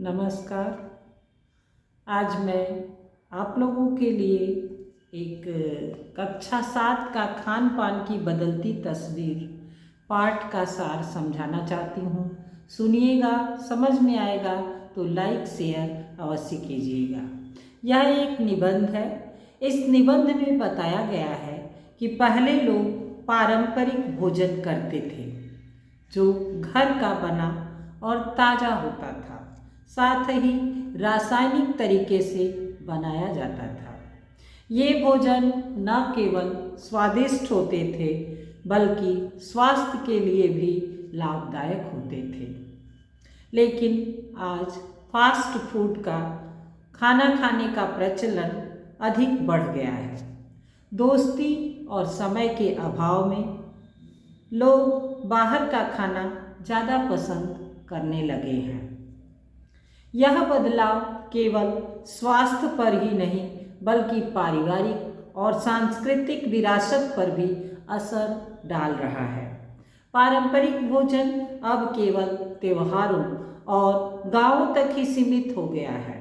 नमस्कार। आज मैं आप लोगों के लिए एक कक्षा 7 का खान पान की बदलती तस्वीर पाठ का सार समझाना चाहती हूँ। सुनिएगा, समझ में आएगा तो लाइक शेयर अवश्य कीजिएगा। यह एक निबंध है। इस निबंध में बताया गया है कि पहले लोग पारंपरिक भोजन करते थे जो घर का बना और ताज़ा होता था, साथ ही रासायनिक तरीके से बनाया जाता था। ये भोजन न केवल स्वादिष्ट होते थे बल्कि स्वास्थ्य के लिए भी लाभदायक होते थे। लेकिन आज फास्ट फूड का खाना खाने का प्रचलन अधिक बढ़ गया है। दोस्ती और समय के अभाव में लोग बाहर का खाना ज़्यादा पसंद करने लगे हैं। यह बदलाव केवल स्वास्थ्य पर ही नहीं बल्कि पारिवारिक और सांस्कृतिक विरासत पर भी असर डाल रहा है। पारंपरिक भोजन अब केवल त्योहारों और गांवों तक ही सीमित हो गया है।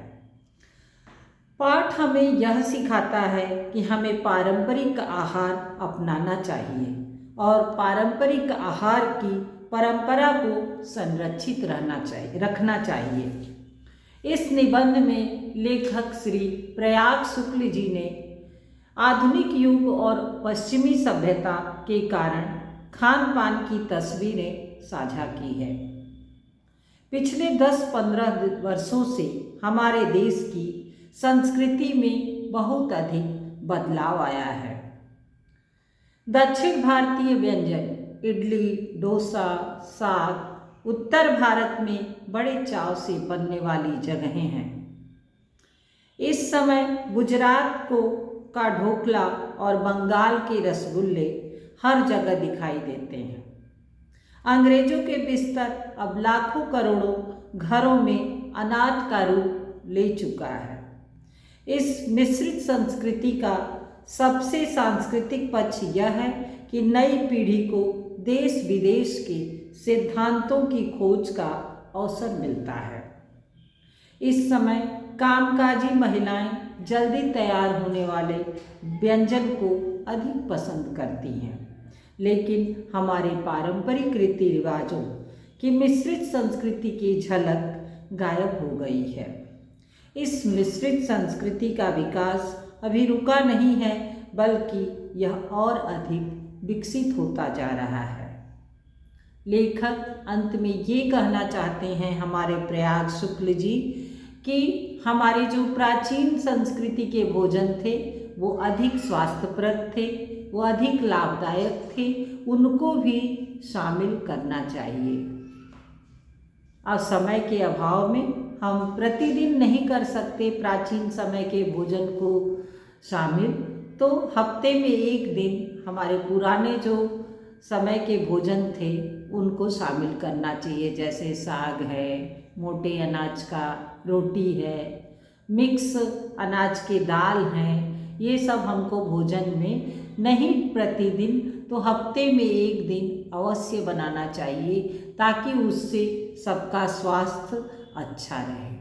पाठ हमें यह सिखाता है कि हमें पारंपरिक आहार अपनाना चाहिए और पारंपरिक आहार की परंपरा को संरक्षित रखना चाहिए। इस निबंध में लेखक श्री प्रयाग शुक्ल जी ने आधुनिक युग और पश्चिमी सभ्यता के कारण खान पान की तस्वीरें साझा की है। पिछले 10-15 वर्षों से हमारे देश की संस्कृति में बहुत अधिक बदलाव आया है। दक्षिण भारतीय व्यंजन इडली, डोसा, साग उत्तर भारत में बड़े चाव से बनने वाली जगहें हैं। इस समय गुजरात का ढोकला और बंगाल के रसगुल्ले हर जगह दिखाई देते हैं। अंग्रेजों के बिस्तर अब लाखों करोड़ों घरों में अनाज का रूप ले चुका है। इस मिश्रित संस्कृति का सबसे सांस्कृतिक पक्ष यह है कि नई पीढ़ी को देश विदेश के सिद्धांतों की खोज का अवसर मिलता है। इस समय कामकाजी महिलाएं जल्दी तैयार होने वाले व्यंजन को अधिक पसंद करती हैं, लेकिन हमारे पारंपरिक रीति रिवाजों की मिश्रित संस्कृति की झलक गायब हो गई है। इस मिश्रित संस्कृति का विकास अभी रुका नहीं है बल्कि यह और अधिक विकसित होता जा रहा है। लेखक अंत में ये कहना चाहते हैं हमारे प्रयाग शुक्ल जी कि हमारे जो प्राचीन संस्कृति के भोजन थे वो अधिक स्वास्थ्यप्रद थे, वो अधिक लाभदायक थे, उनको भी शामिल करना चाहिए। अब समय के अभाव में हम प्रतिदिन नहीं कर सकते प्राचीन समय के भोजन को शामिल, तो हफ्ते में एक दिन हमारे पुराने जो समय के भोजन थे उनको शामिल करना चाहिए। जैसे साग है, मोटे अनाज का रोटी है, मिक्स अनाज के दाल हैं, ये सब हमको भोजन में नहीं प्रतिदिन तो हफ्ते में एक दिन अवश्य बनाना चाहिए ताकि उससे सबका स्वास्थ्य अच्छा रहे।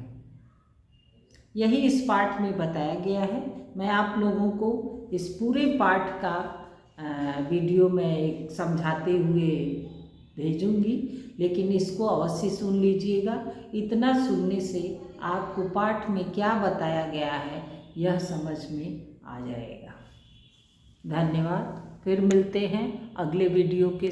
यही इस पाठ में बताया गया है। मैं आप लोगों को इस पूरे पाठ का वीडियो में एक समझाते हुए भेजूंगी, लेकिन इसको अवश्य सुन लीजिएगा। इतना सुनने से आपको पाठ में क्या बताया गया है यह समझ में आ जाएगा। धन्यवाद। फिर मिलते हैं अगले वीडियो के